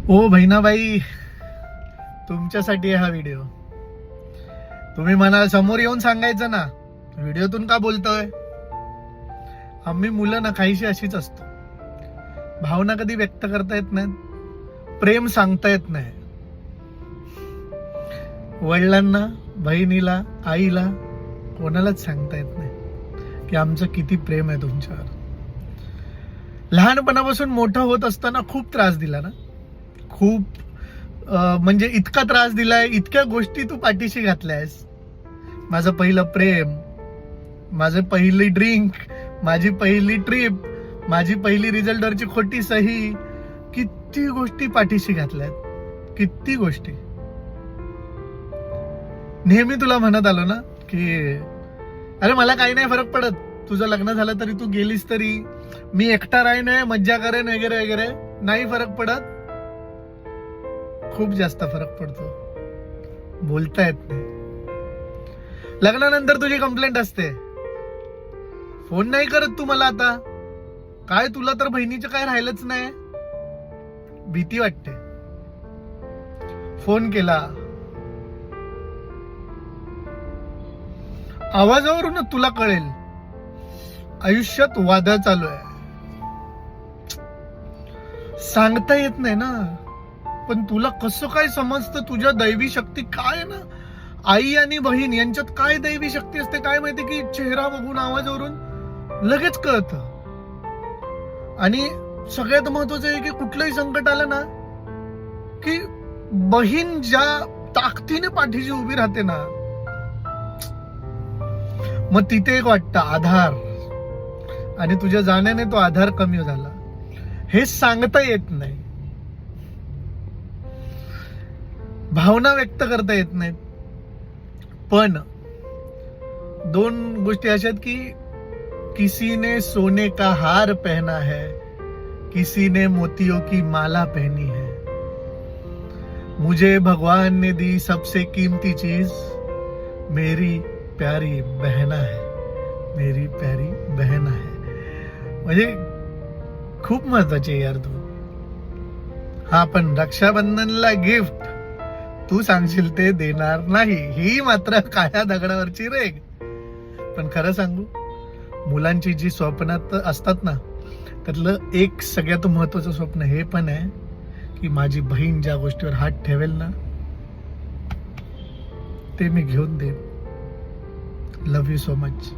ओ बहिणाबाई, तुमच्यासाठी हा व्हिडिओ. तुम्ही म्हणाल समोर येऊन सांगायचं ना, व्हिडिओतून का बोलतोय. आम्ही मुलं ना काहीशी अशीच असतो. भावना कधी व्यक्त करता येत नाहीत, प्रेम सांगता येत नाही. वडिलांना, बहिणीला, आईला कोणालाच सांगता येत नाही की आमचं किती प्रेम आहे तुमच्यावर. लहानपणापासून मोठं होत असताना खूप त्रास दिला ना, खूप म्हणजे इतका त्रास दिलाय, इतक्या गोष्टी तू पाठीशी घातल्यास. माझं पहिलं प्रेम, माझं पहिली ड्रिंक, माझी पहिली ट्रिप, माझी पहिली रिझल्टवरची खोटी सही, किती गोष्टी पाठीशी घातल्यात, किती गोष्टी. नेहमी तुला म्हणत आलो ना की अरे मला काही नाही फरक पडत, तुझं लग्न झालं तरी, तू गेलीस तरी, मी एकटा राहीन, मज्जा करेन वगैरे वगैरे. नाही फरक पडत, खूप जास्त फरक पडतो. बोलता येत नाही. लग्नानंतर तुझी कंप्लेंट असते, फोन नाही करत तू मला आता. काय तुला तर बहिणीचं काय राहिलंच नाही. भीती वाटते. फोन केला, आवाजावरूनच तुला कळेल आयुष्यात वादळ चालू आहे. सांगता येत नाही ना, पण तुला कसं काय समजतं तुझ्या दैवी शक्ती काय आहे ना. आई आणि बहीण यांच्यात काय दैवी शक्ती असते काय माहिती, की चेहरा बघून, आवाजावरून लगेच कळतं. आणि सगळ्यात महत्वाचं आहे की कुठलंही संकट आलं ना, की बहीण ज्या ताकदीने पाठीशी उभी राहते ना, मग तिथे एक वाटतं आधार. आणि तुझ्या जाण्याने तो आधार कमी झाला. हे सांगता येत नाही, भावना व्यक्त करता येत नाहीत. पण दोन गोष्टी अशा आहेत की किसी ने सोने का हार पहना है, किसी ने मोतियों की माला पहनी है. मुझे भगवान ने दी सबसे कीमती चीज मेरी प्यारी बहना है, मेरी प्यारी बहना है. म्हणजे खूप महत्वाची आहे यार तू. हा, पण रक्षाबंधनला गिफ्ट तू सांगशील ते देणार नाही, ही मात्र काळ्या दगडावरची रेग. पण खरं सांगू, मुलांची जी स्वप्नात असतात ना, त्यातलं एक सगळ्यात महत्वाचं स्वप्न हे पण आहे की माझी बहीण ज्या गोष्टीवर हात ठेवेल ना, ते मी घेऊन देईन. Love you so much.